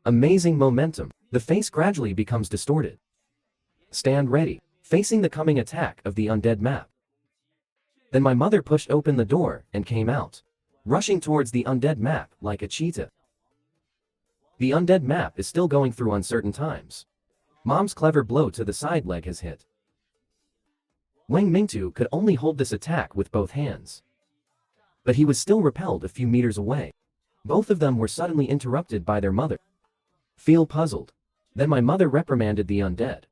Amazing momentum. The face gradually becomes distorted. Stand ready, facing the coming attack of the undead map. Then my mother pushed open the door and came out, rushing towards the undead map like a cheetah. The undead map is still going through uncertain times. Mom's clever blow to the side leg has hit. Wang Mingtu could only hold this attack with both hands. But he was still repelled a few meters away. Both of them were suddenly interrupted by their mother. Feel puzzled. Then my mother reprimanded the undead.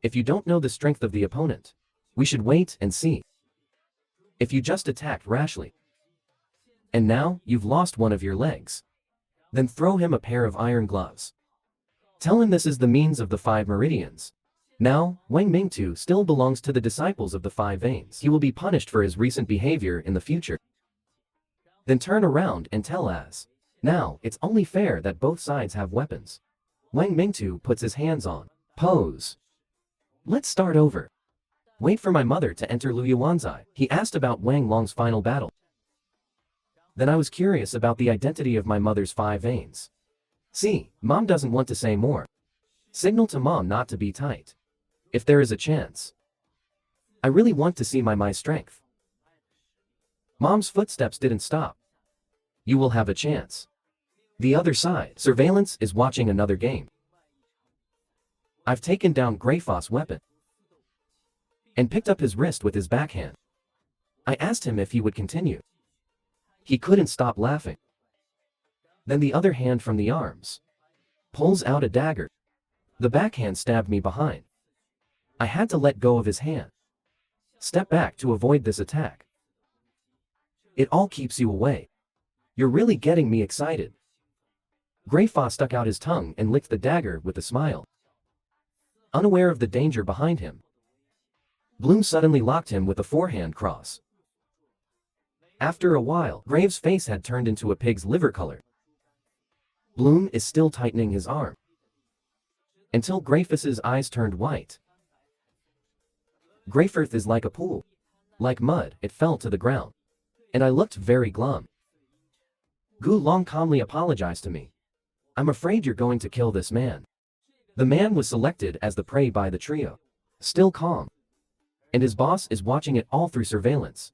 If you don't know the strength of the opponent, we should wait and see. If you just attacked rashly, and now you've lost one of your legs, then throw him a pair of iron gloves. Tell him this is the means of the 5 meridians. Now, Wang Mingtu still belongs to the disciples of the 5 veins. He will be punished for his recent behavior in the future. Then turn around and tell Az. Now, it's only fair that both sides have weapons. Wang Mingtu puts his hands on. Pose. Let's start over. Wait for my mother to enter Lu Yuanzai. He asked about Wang Long's final battle. Then I was curious about the identity of my mother's 5 veins. See, Mom doesn't want to say more. Signal to Mom not to be tight. If there is a chance. I really want to see my strength. Mom's footsteps didn't stop. You will have a chance. The other side, surveillance, is watching another game. I've taken down Greyfoss' weapon and picked up his wrist with his backhand. I asked him if he would continue. He couldn't stop laughing. Then the other hand from the arms pulls out a dagger. The backhand stabbed me behind. I had to let go of his hand. Step back to avoid this attack. It all keeps you away. You're really getting me excited. Greyfoss stuck out his tongue and licked the dagger with a smile. Unaware of the danger behind him, Bloom suddenly locked him with a forehand cross. After a while, Graves' face had turned into a pig's liver color. Bloom is still tightening his arm, until Greyfoss's eyes turned white. Greyfoss is like a pool. Like mud, it fell to the ground. And I looked very glum. Gu Long calmly apologized to me. I'm afraid you're going to kill this man. The man was selected as the prey by the trio. Still calm. And his boss is watching it all through surveillance.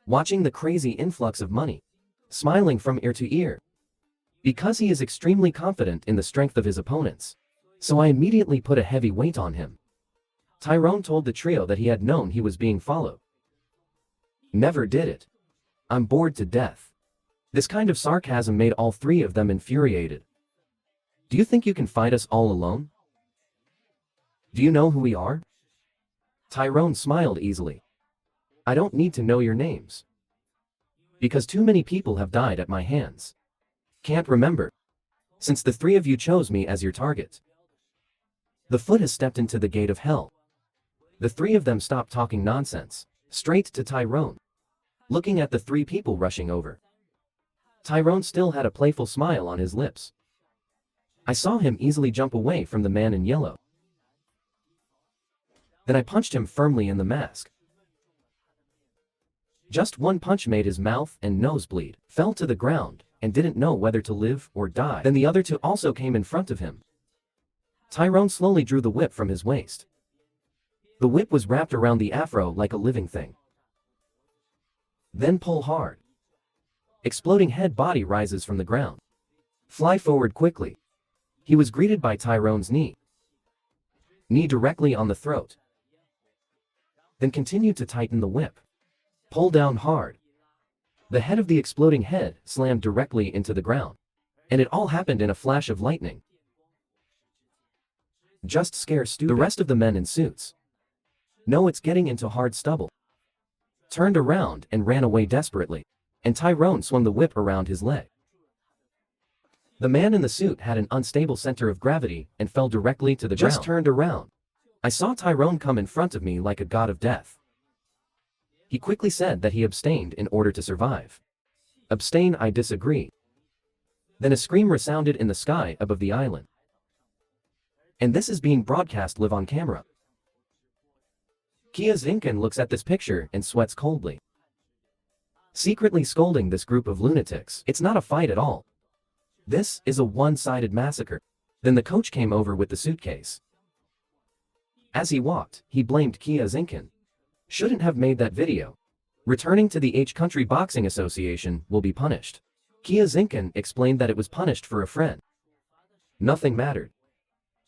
Watching the crazy influx of money. Smiling from ear to ear. Because he is extremely confident in the strength of his opponents. So I immediately put a heavy weight on him. Tyrone told the trio that he had known he was being followed. Never did it. I'm bored to death. This kind of sarcasm made all 3 of them infuriated. Do you think you can fight us all alone? Do you know who we are? Tyrone smiled easily. I don't need to know your names. Because too many people have died at my hands. Can't remember. Since the 3 of you chose me as your target. The foot has stepped into the gate of hell. The 3 of them stopped talking nonsense. Straight to Tyrone. Looking at the 3 people rushing over. Tyrone still had a playful smile on his lips. I saw him easily jump away from the man in yellow. Then I punched him firmly in the mask. Just one punch made his mouth and nose bleed, fell to the ground, and didn't know whether to live or die. Then the other 2 also came in front of him. Tyrone slowly drew the whip from his waist. The whip was wrapped around the afro like a living thing. Then pull hard. Exploding head body rises from the ground. Fly forward quickly. He was greeted by Tyrone's knee. Knee directly on the throat. Then continue to tighten the whip. Pull down hard. The head of the exploding head slammed directly into the ground. And it all happened in a flash of lightning. Just scare stupid. The rest of the men in suits. No, it's getting into hard stubble. Turned around and ran away desperately. And Tyrone swung the whip around his leg. The man in the suit had an unstable center of gravity and fell directly to the ground. Just turned around. I saw Tyrone come in front of me like a god of death. He quickly said that he abstained in order to survive. Abstain, I disagree. Then a scream resounded in the sky above the island. And this is being broadcast live on camera. Kia Zinken looks at this picture and sweats coldly. Secretly scolding this group of lunatics. It's not a fight at all. This is a one-sided massacre. Then the coach came over with the suitcase. As he walked, he blamed Kia Zinkin. Shouldn't have made that video. Returning to the H Country Boxing Association will be punished. Kia Zinkin explained that it was punished for a friend. Nothing mattered.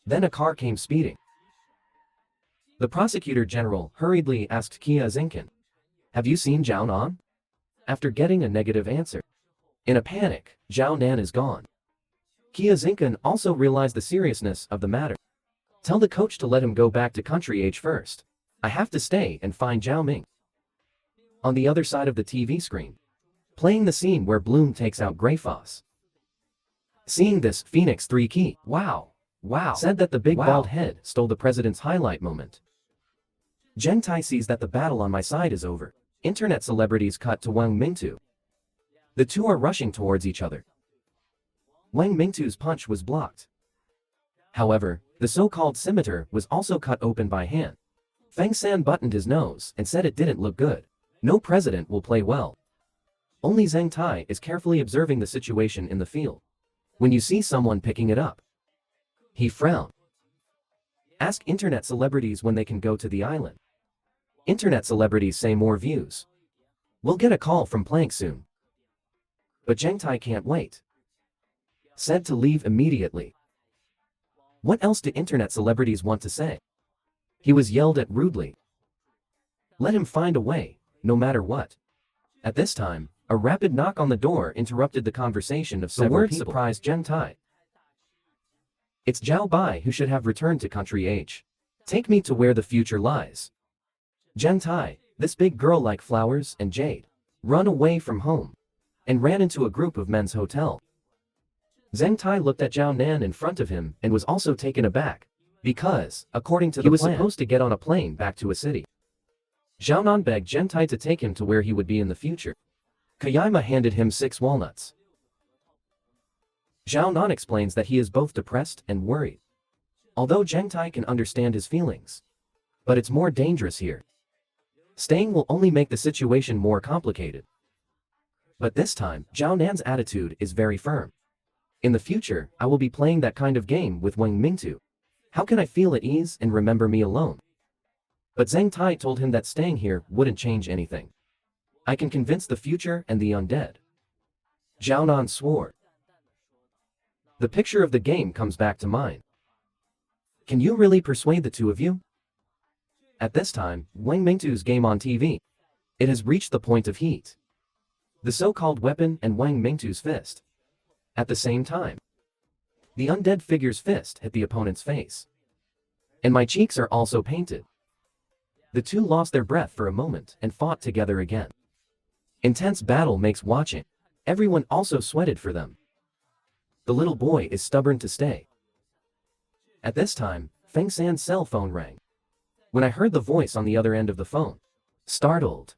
Then a car came speeding. The prosecutor general hurriedly asked Kia Zinkin, "Have you seen Zhao Nan?" After getting a negative answer. In a panic, Zhao Nan is gone. Kia Zinkin also realized the seriousness of the matter. Tell the coach to let him go back to Country H first. I have to stay and find Zhao Ming. On the other side of the TV screen, playing the scene where Bloom takes out Greyfoss. Seeing this, Phoenix 3 Key, wow, said that the big bald head stole the president's highlight moment. Zheng Tai sees that the battle on my side is over. Internet celebrities cut to Wang Mingtu. The two are rushing towards each other. Wang Mingtu's punch was blocked. However, the so-called scimitar was also cut open by hand. Feng San buttoned his nose and said it didn't look good. No president will play well. Only Zheng Tai is carefully observing the situation in the field. When you see someone picking it up, he frowned. Ask internet celebrities when they can go to the island. Internet celebrities say more views. We'll get a call from Plank soon. But Zheng Tai can't wait. Said to leave immediately. What else do internet celebrities want to say? He was yelled at rudely. Let him find a way, no matter what. At this time, a rapid knock on the door interrupted the conversation of several people. The word surprised Zheng Tai. It's Zhao Bai who should have returned to Country H. Take me to where the future lies. Zheng Tai, this big girl like flowers and jade, run away from home, and ran into a group of men's hotel. Zheng Tai looked at Zhao Nan in front of him and was also taken aback, because, according to the plan, he was supposed to get on a plane back to a city. Zhao Nan begged Zheng Tai to take him to where he would be in the future. Kayama handed him 6 walnuts. Zhao Nan explains that he is both depressed and worried. Although Zheng Tai can understand his feelings. But it's more dangerous here. Staying will only make the situation more complicated. But this time, Zhao Nan's attitude is very firm. In the future, I will be playing that kind of game with Wang Mingtu. How can I feel at ease and remember me alone? But Zheng Tai told him that staying here wouldn't change anything. I can convince the future and the undead. Zhao Nan swore. The picture of the game comes back to mind. Can you really persuade the two of you? At this time, Wang Mingtu's game on TV. It has reached the point of heat. The so-called weapon and Wang Mingtu's fist. At the same time, the undead figure's fist hit the opponent's face. And my cheeks are also painted. The two lost their breath for a moment and fought together again. Intense battle makes watching. Everyone also sweated for them. The little boy is stubborn to stay. At this time, Feng San's cell phone rang. When I heard the voice on the other end of the phone, startled.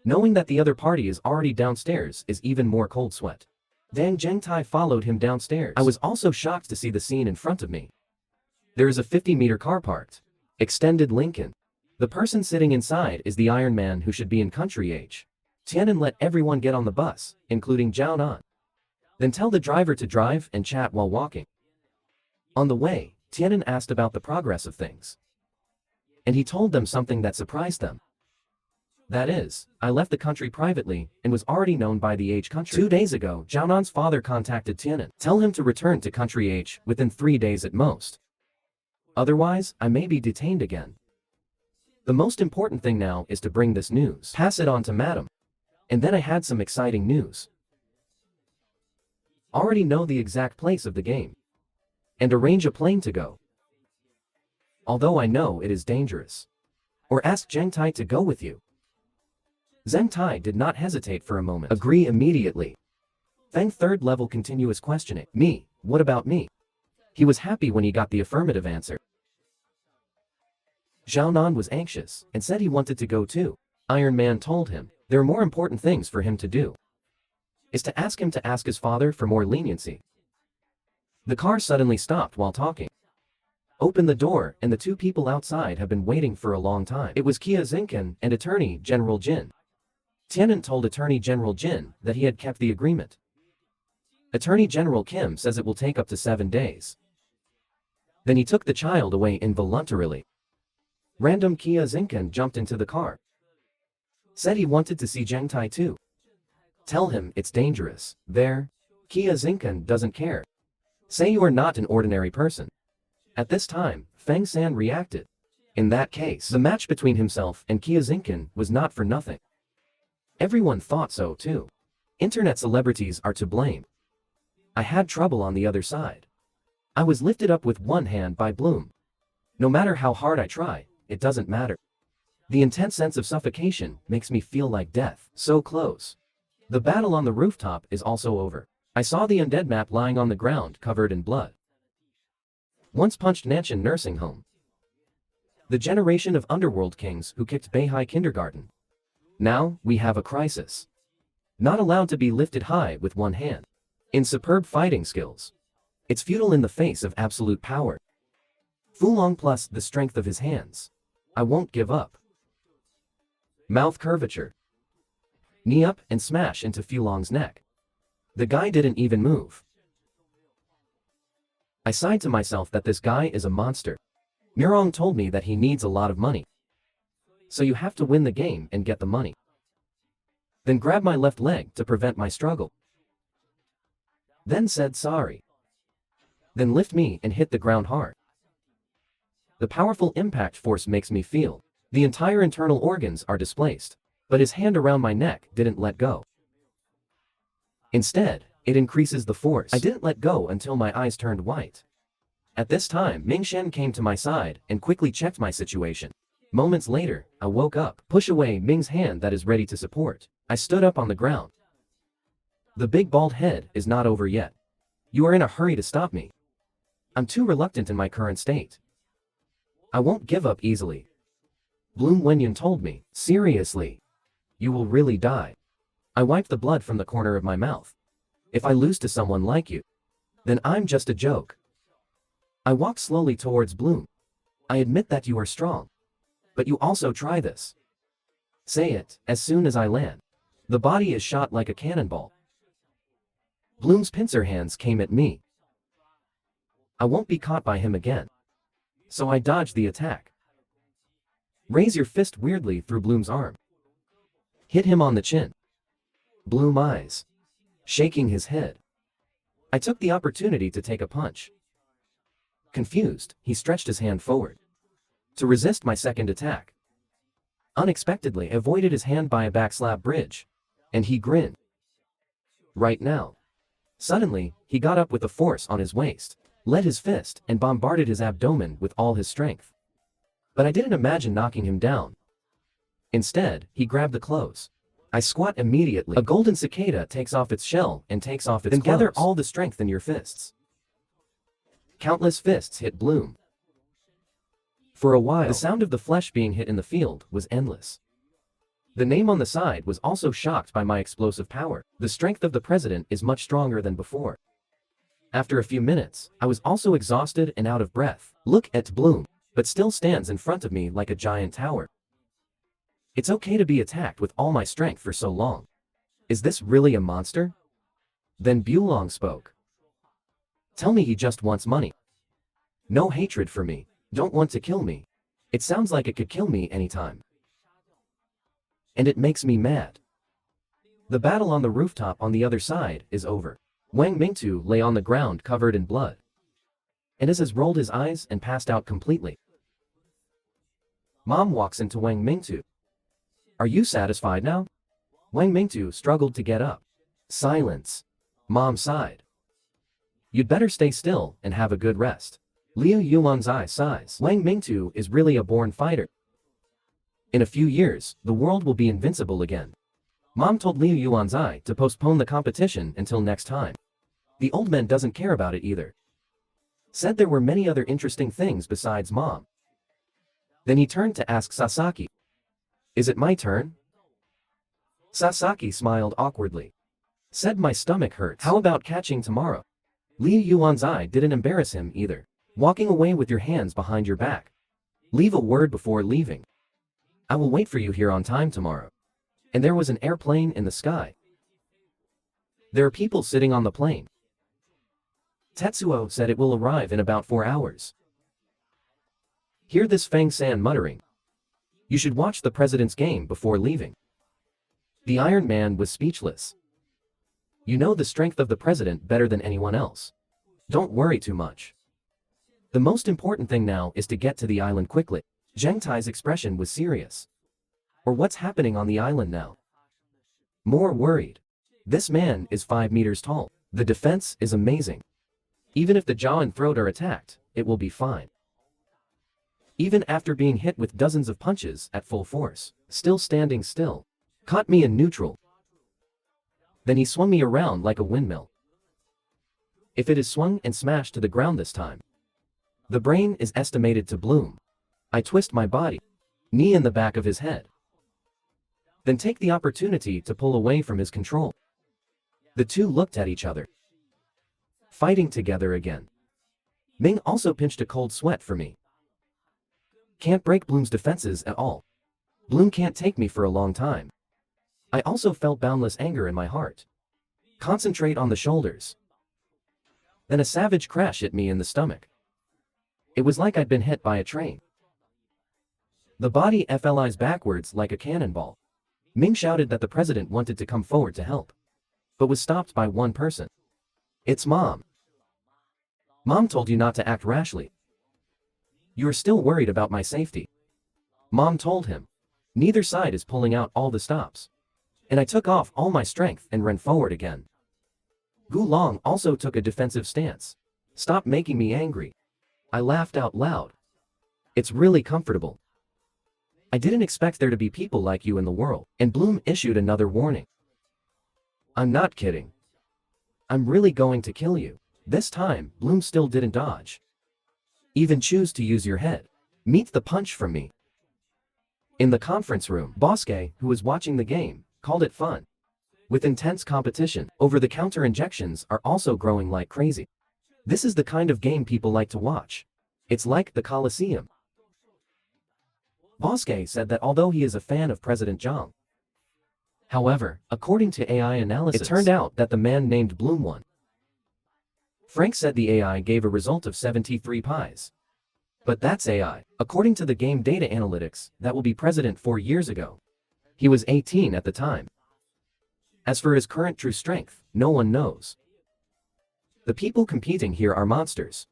Knowing that the other party is already downstairs is even more cold sweat. Then Zheng Tai followed him downstairs. I was also shocked to see the scene in front of me. There is a 50-meter car parked. Extended Lincoln. The person sitting inside is the Iron Man who should be in Country H. Tianan let everyone get on the bus, including Zhao Nan. Then tell the driver to drive and chat while walking. On the way, Tianan asked about the progress of things. And he told them something that surprised them. That is, I left the country privately and was already known by the H country. 2 days ago, Zhao Nan's father contacted Tianan. Tell him to return to Country H within 3 days at most. Otherwise, I may be detained again. The most important thing now is to bring this news. Pass it on to Madam. And then I had some exciting news. Already know the exact place of the game. And arrange a plane to go. Although I know it is dangerous. Or ask Zheng Tai to go with you. Zheng Tai did not hesitate for a moment. Agree immediately. Feng third level continuous questioning. Me, what about me? He was happy when he got the affirmative answer. Zhao Nan was anxious and said he wanted to go too. Iron Man told him there are more important things for him to do. Is to ask him to ask his father for more leniency. The car suddenly stopped while talking. Open the door and the two people outside have been waiting for a long time. It was Kia Zinkin and Attorney General Jin. Tianan told Attorney General Jin that he had kept the agreement. Attorney General Kim says it will take up to 7 days. Then he took the child away involuntarily. Random Kia Zinken jumped into the car. Said he wanted to see Zheng Tai too. Tell him it's dangerous. There. Kia Zinken doesn't care. Say you are not an ordinary person. At this time, Feng San reacted. In that case, the match between himself and Kia Zinken was not for nothing. Everyone thought so too. Internet celebrities are to blame. I had trouble on the other side. I was lifted up with one hand by Bloom. No matter how hard I try, it doesn't matter. The intense sense of suffocation makes me feel like death, so close. The battle on the rooftop is also over. I saw the undead map lying on the ground covered in blood. Once punched Nanshan nursing home. The generation of underworld kings who kicked Beihai kindergarten. Now, we have a crisis. Not allowed to be lifted high with one hand. In superb fighting skills. It's futile in the face of absolute power. Fulong plus the strength of his hands. I won't give up. Mouth curvature. Knee up and smash into Fulong's neck. The guy didn't even move. I sighed to myself that this guy is a monster. Murong told me that he needs a lot of money. So you have to win the game and get the money. Then grab my left leg to prevent my struggle. Then said sorry. Then lift me and hit the ground hard. The powerful impact force makes me feel. The entire internal organs are displaced. But his hand around my neck didn't let go. Instead, it increases the force. I didn't let go until my eyes turned white. At this time, Ming Shen came to my side and quickly checked my situation. Moments later, I woke up. Push away Ming's hand that is ready to support. I stood up on the ground. The big bald head is not over yet. You are in a hurry to stop me. I'm too reluctant in my current state. I won't give up easily. Bloom Wenyun told me, seriously. You will really die. I wiped the blood from the corner of my mouth. If I lose to someone like you, then I'm just a joke. I walked slowly towards Bloom. I admit that you are strong. But you also try this. Say it, as soon as I land. The body is shot like a cannonball. Bloom's pincer hands came at me. I won't be caught by him again. So I dodged the attack. Raise your fist weirdly through Bloom's arm. Hit him on the chin. Bloom eyes. Shaking his head. I took the opportunity to take a punch. Confused, he stretched his hand forward. To resist my second attack. Unexpectedly, I avoided his hand by a backslap bridge. And he grinned. Right now. Suddenly, he got up with the force on his waist, led his fist, and bombarded his abdomen with all his strength. But I didn't imagine knocking him down. Instead, he grabbed the clothes. I squat immediately. A golden cicada takes off its shell and takes off its clothes. Then gather all the strength in your fists. Countless fists hit Bloom. For a while, the sound of the flesh being hit in the field was endless. The name on the side was also shocked by my explosive power. The strength of the president is much stronger than before. After a few minutes, I was also exhausted and out of breath. Look at Bloom, but still stands in front of me like a giant tower. It's okay to be attacked with all my strength for so long. Is this really a monster? Then Bulong spoke. Tell me he just wants money. No hatred for me, don't want to kill me. It sounds like it could kill me anytime. And it makes me mad. The battle on the rooftop on the other side is over. Wang Mingtu lay on the ground covered in blood. And has rolled his eyes and passed out completely. Mom walks into Wang Mingtu. Are you satisfied now? Wang Mingtu struggled to get up. Silence. Mom sighed. You'd better stay still and have a good rest. Liu Yuan's eye sighs. Wang Mingtu is really a born fighter. In a few years, the world will be invincible again. Mom told Liu Yuan's eye to postpone the competition until next time. The old man doesn't care about it either. Said there were many other interesting things besides Mom. Then he turned to ask Sasaki. Is it my turn? Sasaki smiled awkwardly. Said my stomach hurts. How about catching tomorrow? Liu Yuan's eye didn't embarrass him either. Walking away with your hands behind your back. Leave a word before leaving. I will wait for you here on time tomorrow. And there was an airplane in the sky. There are people sitting on the plane. Tetsuo said it will arrive in about 4 hours. Hear this Fang-san muttering. You should watch the president's game before leaving. The Iron Man was speechless. You know the strength of the president better than anyone else. Don't worry too much. The most important thing now is to get to the island quickly. Zheng Tai's expression was serious. Or what's happening on the island now? More worried. This man is 5 meters tall. The defense is amazing. Even if the jaw and throat are attacked, it will be fine. Even after being hit with dozens of punches at full force, still standing still. Caught me in neutral. Then he swung me around like a windmill. If it is swung and smashed to the ground this time, the brain is estimated to bloom. I twist my body, knee in the back of his head. Then take the opportunity to pull away from his control. The two looked at each other. Fighting together again. Ming also pinched a cold sweat for me. Can't break Bloom's defenses at all. Bloom can't take me for a long time. I also felt boundless anger in my heart. Concentrate on the shoulders. Then a savage crash hit me in the stomach. It was like I'd been hit by a train. The body flies backwards like a cannonball. Ming shouted that the president wanted to come forward to help, but was stopped by one person. It's Mom. Mom told you not to act rashly. You're still worried about my safety. Mom told him. Neither side is pulling out all the stops. And I took off all my strength and ran forward again. Gu Long also took a defensive stance. Stop making me angry. I laughed out loud. It's really comfortable. I didn't expect there to be people like you in the world. And Bloom issued another warning. I'm not kidding. I'm really going to kill you. This time, Bloom still didn't dodge. Even choose to use your head. Meet the punch from me. In the conference room, Bosque, who was watching the game, called it fun. With intense competition, over-the-counter injections are also growing like crazy. This is the kind of game people like to watch. It's like the Colosseum. Bosque said that although he is a fan of President Zhang, however, according to AI analysis, it turned out that the man named Bloom won. Frank said the AI gave a result of 73 pies. But that's AI. According to the game data analytics, that will be president 4 years ago. He was 18 at the time. As for his current true strength, no one knows. The people competing here are monsters.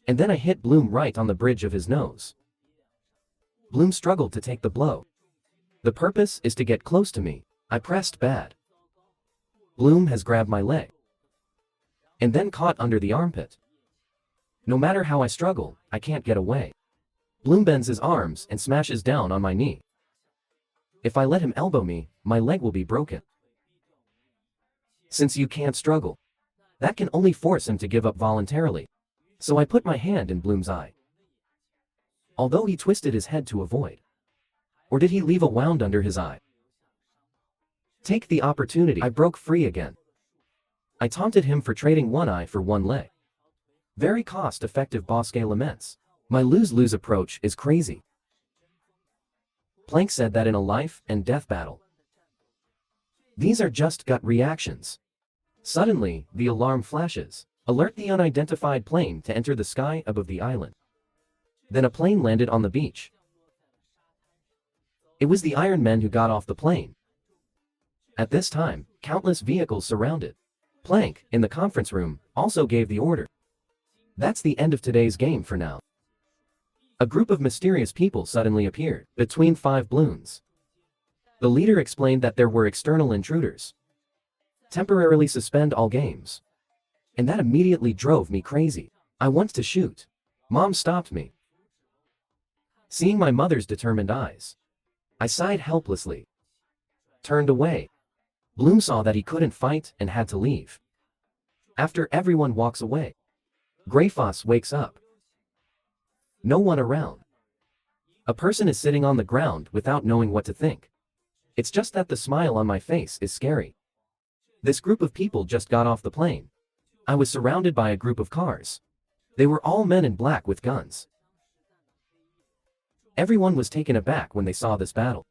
And then I hit Bloom right on the bridge of his nose. Bloom struggled to take the blow. The purpose is to get close to me. I pressed bad. Bloom has grabbed my leg. And then caught under the armpit. No matter how I struggle, I can't get away. Bloom bends his arms and smashes down on my knee. If I let him elbow me, my leg will be broken. Since you can't struggle, that can only force him to give up voluntarily. So I put my hand in Bloom's eye. Although he twisted his head to avoid. Or did he leave a wound under his eye? Take the opportunity. I broke free again. I taunted him for trading one eye for one leg. Very cost-effective, Bosque laments. My lose-lose approach is crazy. Plank said that in a life and death battle, these are just gut reactions. Suddenly, the alarm flashes. Alert the unidentified plane to enter the sky above the island. Then a plane landed on the beach. It was the Iron Men who got off the plane. At this time, countless vehicles surrounded. Plank, in the conference room, also gave the order. That's the end of today's game for now. A group of mysterious people suddenly appeared, between 5 balloons. The leader explained that there were external intruders. Temporarily suspend all games. And that immediately drove me crazy. I want to shoot. Mom stopped me. Seeing my mother's determined eyes, I sighed helplessly. Turned away. Bloom saw that he couldn't fight and had to leave. After everyone walks away, Greyfoss wakes up. No one around. A person is sitting on the ground without knowing what to think. It's just that the smile on my face is scary. This group of people just got off the plane. I was surrounded by a group of cars. They were all men in black with guns. Everyone was taken aback when they saw this battle.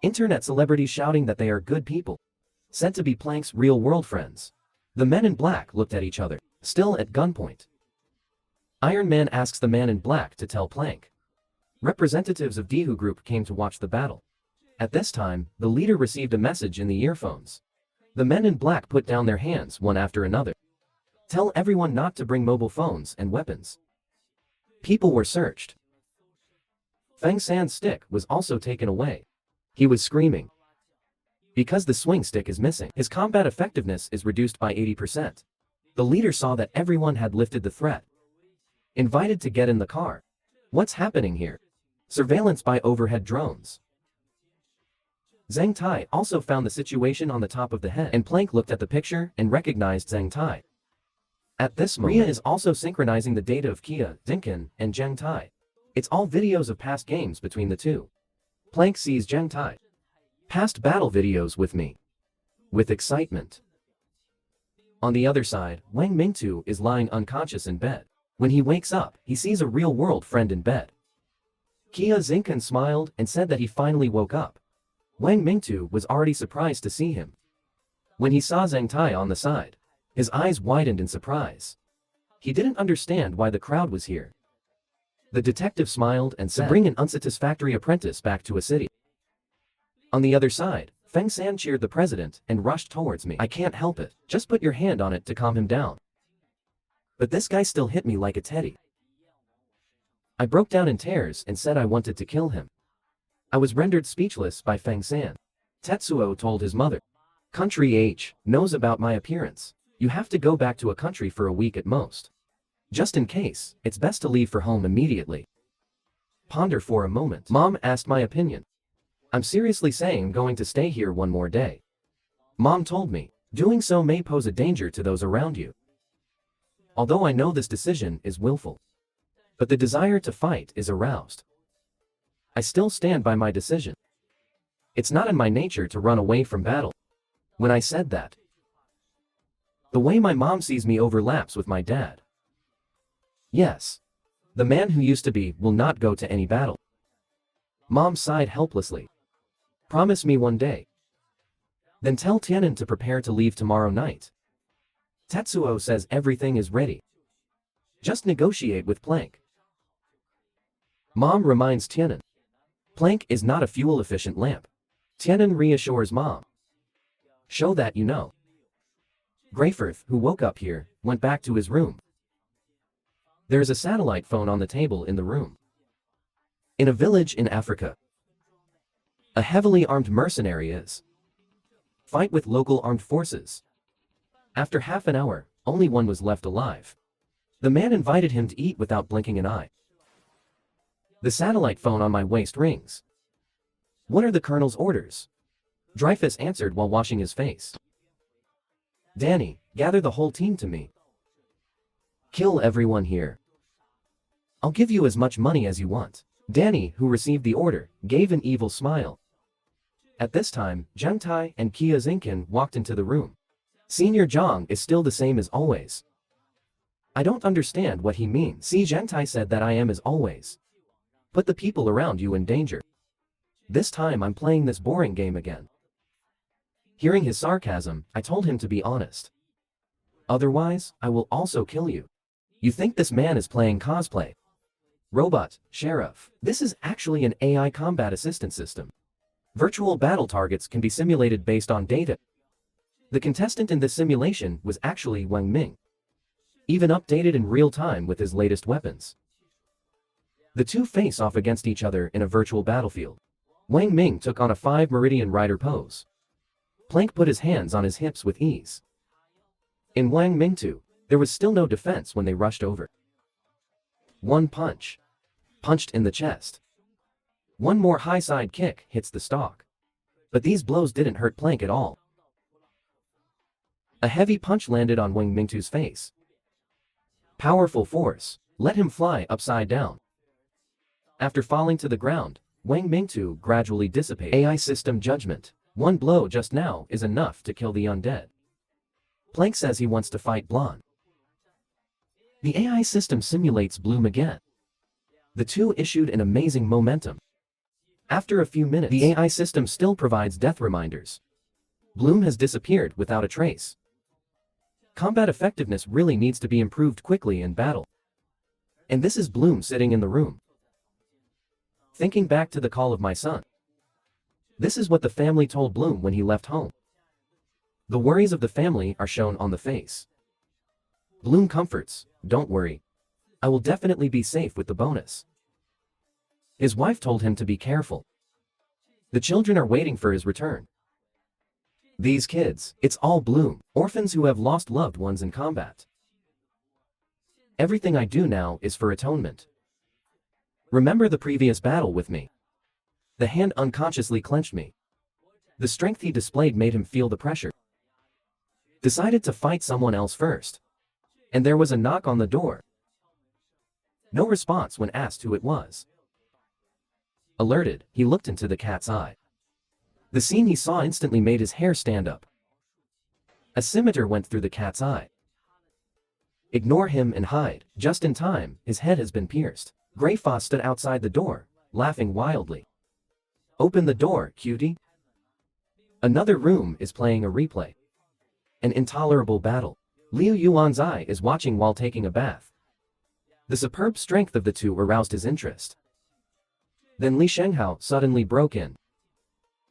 Internet celebrities shouting that they are good people, said to be Plank's real-world friends. The men in black looked at each other. still at gunpoint. Iron Man asks the man in black to tell Plank. Representatives of Dehu Group came to watch the battle. At this time, the leader received a message in the earphones. The men in black put down their hands one after another. Tell everyone not to bring mobile phones and weapons. People were searched. Feng San's stick was also taken away. He was screaming. Because the swing stick is missing, his combat effectiveness is reduced by 80%. The leader saw that everyone had lifted the threat. Invited to get in the car. What's happening here? Surveillance by overhead drones. Zhang Tai also found the situation on the top of the head, and Plank looked at the picture and recognized Zhang Tai. At this moment, Ria is also synchronizing the data of Kia, Dinkin, and Zhang Tai. It's all videos of past games between the two. Plank sees Zhang Tai. Past battle videos with me. With excitement. On the other side, Wang Mingtu is lying unconscious in bed. When he wakes up, he sees a real-world friend in bed. Kia Zinkin smiled and said that he finally woke up. Wang Mingtu was already surprised to see him. When he saw Zhang Tai on the side, his eyes widened in surprise. He didn't understand why the crowd was here. The detective smiled and said, "Bring an unsatisfactory apprentice back to a city." On the other side, Feng San cheered the president and rushed towards me. "I can't help it. Just put your hand on it to calm him down." But this guy still hit me like a teddy. I broke down in tears and said I wanted to kill him. I was rendered speechless by Feng San. Tetsuo told his mother. "Country H knows about my appearance. You have to go back to a country for a week at most. Just in case, it's best to leave for home immediately." Ponder for a moment. Mom asked my opinion. I'm seriously saying going to stay here one more day. Mom told me, doing so may pose a danger to those around you. Although I know this decision is willful. But the desire to fight is aroused. I still stand by my decision. It's not in my nature to run away from battle. When I said that, the way my mom sees me overlaps with my dad. Yes. The man who used to be will not go to any battle. Mom sighed helplessly. Promise me one day. Then tell Tianan to prepare to leave tomorrow night. Tetsuo says everything is ready. Just negotiate with Plank. Mom reminds Tianan. Plank is not a fuel-efficient lamp. Tianan reassures Mom. Show that you know. Greyforth, who woke up here, went back to his room. There is a satellite phone on the table in the room. In a village in Africa, a heavily armed mercenary is. Fight with local armed forces. After half an hour, only one was left alive. The man invited him to eat without blinking an eye. The satellite phone on my waist rings. What are the colonel's orders? Dreyfus answered while washing his face. Danny, gather the whole team to me. Kill everyone here. I'll give you as much money as you want. Danny, who received the order, gave an evil smile. At this time, Zhang Tai and Kia Zinkin walked into the room. Senior Zhang is still the same as always. I don't understand what he means. See, Zhang Tai said that I am as always. Put the people around you in danger. This time I'm playing this boring game again. Hearing his sarcasm, I told him to be honest. Otherwise, I will also kill you. You think this man is playing cosplay? Robot, Sheriff. This is actually an AI combat assistance system. Virtual battle targets can be simulated based on data. The contestant in this simulation was actually Wang Ming. Even updated in real time with his latest weapons. The two face off against each other in a virtual battlefield. Wang Ming took on a 5 Meridian Rider pose. Plank put his hands on his hips with ease. In Wang Mingtu, there was still no defense when they rushed over. One punch. Punched in the chest. One more high side kick hits the stalk. But these blows didn't hurt Plank at all. A heavy punch landed on Wang Mingtu's face. Powerful force, let him fly upside down. After falling to the ground, Wang Mingtu gradually dissipated. AI system judgment. One blow just now is enough to kill the undead. Plank says he wants to fight Blonde. The AI system simulates Bloom again. The two issued an amazing momentum. After a few minutes, the AI system still provides death reminders. Bloom has disappeared without a trace. Combat effectiveness really needs to be improved quickly in battle. And this is Bloom sitting in the room. Thinking back to the call of my son. This is what the family told Bloom when he left home. The worries of the family are shown on the face. Bloom comforts, "Don't worry. I will definitely be safe with the bonus." His wife told him to be careful. The children are waiting for his return. These kids, it's all Bloom, orphans who have lost loved ones in combat. Everything I do now is for atonement. Remember the previous battle with me. The hand unconsciously clenched me. The strength he displayed made him feel the pressure. Decided to fight someone else first. And there was a knock on the door. No response when asked who it was. Alerted, he looked into the cat's eye. The scene he saw instantly made his hair stand up. A scimitar went through the cat's eye. Ignore him and hide. Just in time, his head has been pierced. Grey Foss stood outside the door, laughing wildly. Open the door, cutie. Another room is playing a replay. An intolerable battle. Liu Yuan's eye is watching while taking a bath. The superb strength of the two aroused his interest. Then Li Shenghao suddenly broke in.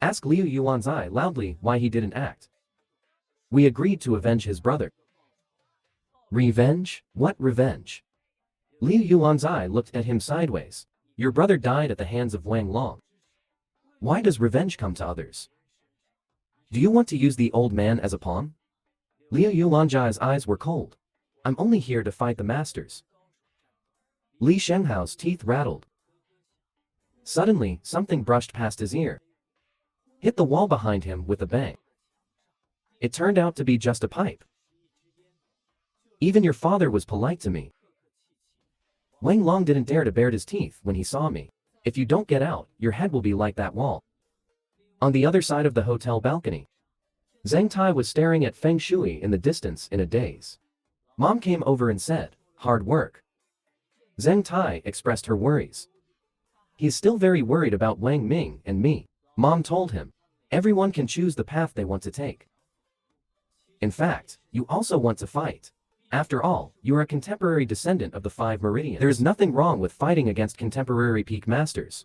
Asked Liu Yuan's eye loudly why he didn't act. We agreed to avenge his brother. Revenge? What revenge? Liu Yuan's eye looked at him sideways. Your brother died at the hands of Wang Long. Why does revenge come to others? Do you want to use the old man as a pawn? Liu Yuan's eyes were cold. I'm only here to fight the masters. Li Shenghao's teeth rattled. Suddenly, something brushed past his ear. Hit the wall behind him with a bang. It turned out to be just a pipe. Even your father was polite to me. Wang Long didn't dare to bare his teeth when he saw me. If you don't get out, your head will be like that wall. On the other side of the hotel balcony, Zhang Tai was staring at Feng Shui in the distance in a daze. Mom came over and said, hard work. Zhang Tai expressed her worries. He is still very worried about Wang Ming and me. Mom told him, everyone can choose the path they want to take. In fact, you also want to fight. After all, you are a contemporary descendant of the 5 Meridians. There is nothing wrong with fighting against contemporary peak masters.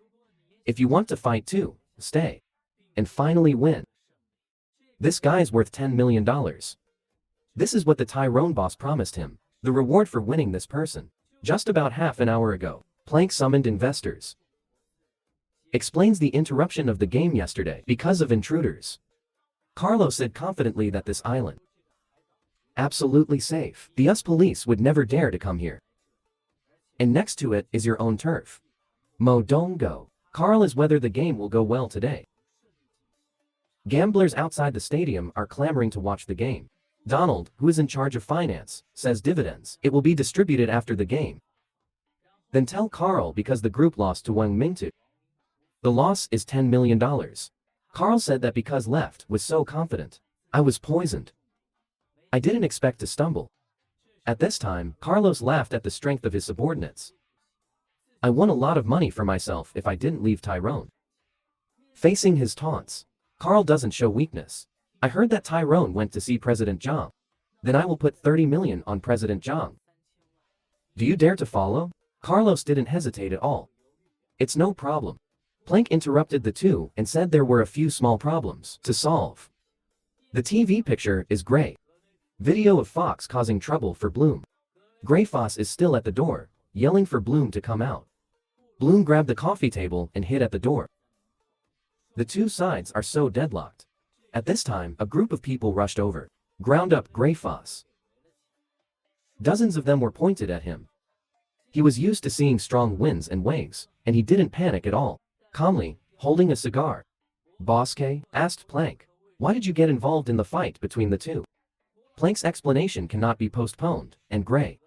If you want to fight too, stay. And finally win. This guy's worth $10 million. This is what the Tyrone boss promised him, the reward for winning this person. Just about half an hour ago, Plank summoned investors. Explains the interruption of the game yesterday because of intruders. Carlo said confidently that this island absolutely safe. The US police would never dare to come here. And next to it is your own turf. Mo don't go. Carl is whether the game will go well today. Gamblers outside the stadium are clamoring to watch the game. Donald, who is in charge of finance, says dividends. It will be distributed after the game. Then tell Carl because the group lost to Wang Mingtu. The loss is $10 million. Carl said that because Left was so confident. I was poisoned. I didn't expect to stumble. At this time, Carlos laughed at the strength of his subordinates. I won a lot of money for myself if I didn't leave Tyrone. Facing his taunts, Carl doesn't show weakness. I heard that Tyrone went to see President Zhang. Then I will put 30 million on President Zhang. Do you dare to follow? Carlos didn't hesitate at all. It's no problem. Plank interrupted the two and said there were a few small problems to solve. The TV picture is gray. Video of Fox causing trouble for Bloom. Grey Foss is still at the door, yelling for Bloom to come out. Bloom grabbed the coffee table and hid at the door. The two sides are so deadlocked. At this time, a group of people rushed over, ground up Grey Foss. Dozens of them were pointed at him. He was used to seeing strong winds and waves, and he didn't panic at all. Calmly, holding a cigar. Boss K? Asked Plank. Why did you get involved in the fight between the two? Plank's explanation cannot be postponed, and Grey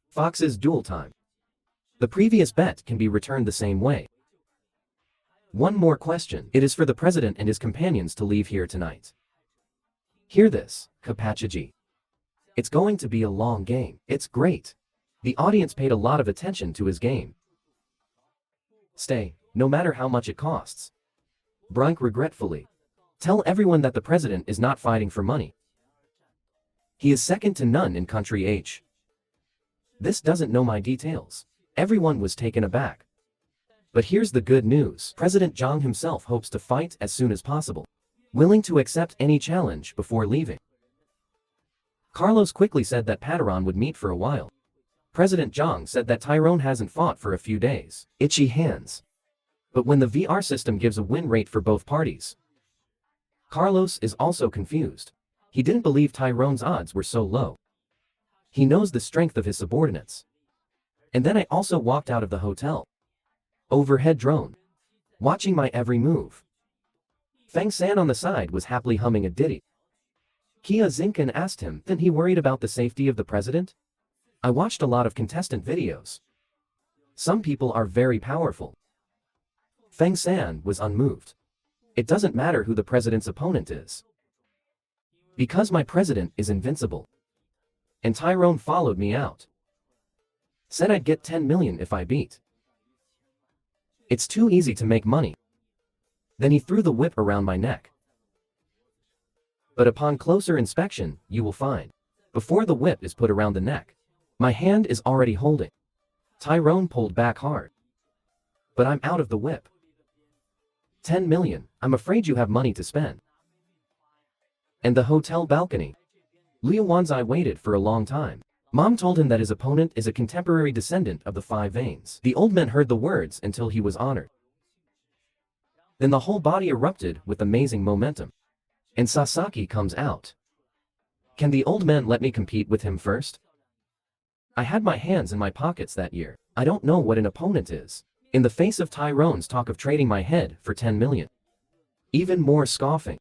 Fox's duel time. The previous bet can be returned the same way. One more question. It is for the president and his companions to leave here tonight. Hear this, Kapachaji. It's going to be a long game. It's great. The audience paid a lot of attention to his game. Stay, no matter how much it costs. Brunk regretfully. Tell everyone that the president is not fighting for money. He is second to none in country H. This doesn't know my details. Everyone was taken aback. But here's the good news. President Zhang himself hopes to fight as soon as possible, willing to accept any challenge before leaving. Carlos quickly said that Padaron would meet for a while. President Zhang said that Tyrone hasn't fought for a few days. Itchy hands. But when the VR system gives a win rate for both parties, Carlos is also confused. He didn't believe Tyrone's odds were so low. He knows the strength of his subordinates. And then I also walked out of the hotel. Overhead drone. Watching my every move. Feng San on the side was happily humming a ditty. Kia Zinkin asked him, "Isn't he worried about the safety of the president?" I watched a lot of contestant videos. Some people are very powerful. Feng San was unmoved. It doesn't matter who the president's opponent is, because my president is invincible. And Tyrone followed me out. Said I'd get 10 million if I beat. It's too easy to make money. Then he threw the whip around my neck. But upon closer inspection, you will find, before the whip is put around the neck, my hand is already holding. Tyrone pulled back hard. But I'm out of the whip. 10 million, I'm afraid you have money to spend. And the hotel balcony. Liu Wanzai waited for a long time. Mom told him that his opponent is a contemporary descendant of the Five Veins. The old man heard the words until he was honored. Then the whole body erupted with amazing momentum. And Sasaki comes out. Can the old man let me compete with him first? I had my hands in my pockets that year. I don't know what an opponent is. In the face of Tyrone's talk of trading my head for 10 million. Even more scoffing.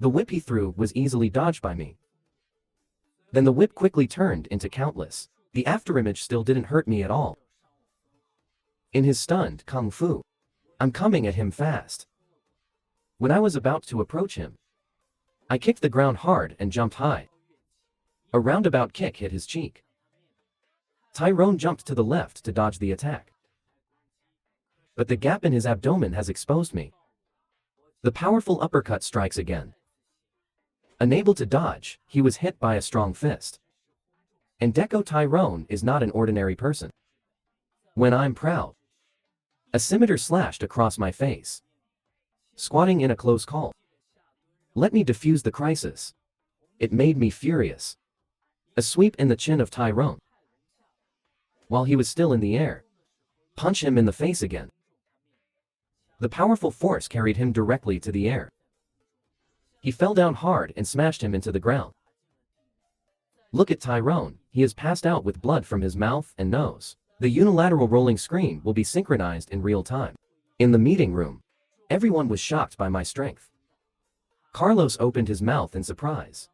The whip he threw was easily dodged by me. Then the whip quickly turned into countless. The afterimage still didn't hurt me at all. In his stunned kung fu, I'm coming at him fast. When I was about to approach him, I kicked the ground hard and jumped high. A roundabout kick hit his cheek. Tyrone jumped to the left to dodge the attack. But the gap in his abdomen has exposed me. The powerful uppercut strikes again. Unable to dodge, he was hit by a strong fist. And Deco Tyrone is not an ordinary person. When I'm proud. A scimitar slashed across my face. Squatting in a close call. Let me defuse the crisis. It made me furious. A sweep in the chin of Tyrone. While he was still in the air. Punch him in the face again. The powerful force carried him directly to the air. He fell down hard and smashed him into the ground. Look at Tyrone, he has passed out with blood from his mouth and nose. The unilateral rolling screen will be synchronized in real time. In the meeting room, everyone was shocked by my strength. Carlos opened his mouth in surprise.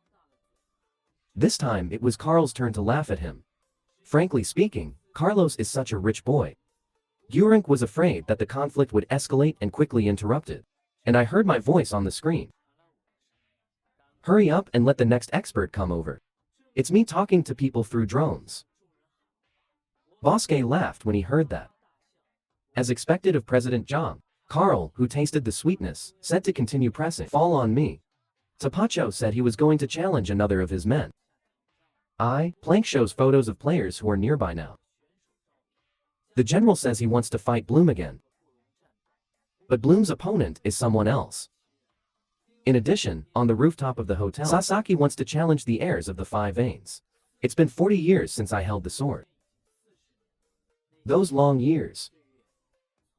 This time it was Carl's turn to laugh at him. Frankly speaking, Carlos is such a rich boy. Gurink was afraid that the conflict would escalate and quickly interrupted. And I heard my voice on the screen. Hurry up and let the next expert come over. It's me talking to people through drones. Bosque laughed when he heard that. As expected of President Zhang, Carl, who tasted the sweetness, said to continue pressing. Fall on me. Tapacho said he was going to challenge another of his men. Plank shows photos of players who are nearby now. The general says he wants to fight Bloom again. But Bloom's opponent is someone else. In addition, on the rooftop of the hotel, Sasaki wants to challenge the heirs of the Five Veins. It's been 40 years since I held the sword. Those long years.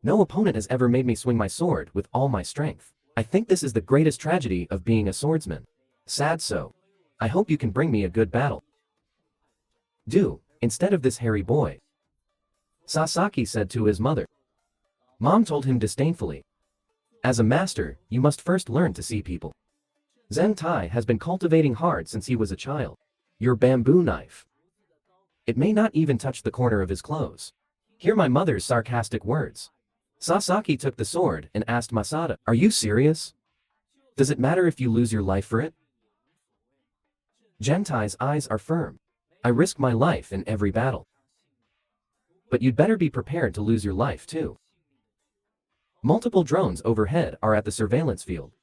No opponent has ever made me swing my sword with all my strength. I think this is the greatest tragedy of being a swordsman. Sad so. I hope you can bring me a good battle. Instead of this hairy boy. Sasaki said to his mother. Mom told him disdainfully. As a master, you must first learn to see people. Zheng Tai has been cultivating hard since he was a child. Your bamboo knife. It may not even touch the corner of his clothes. Hear my mother's sarcastic words. Sasaki took the sword and asked Masada, are you serious? Does it matter if you lose your life for it? Zheng Tai's eyes are firm. I risk my life in every battle. But you'd better be prepared to lose your life too. Multiple drones overhead are at the surveillance field.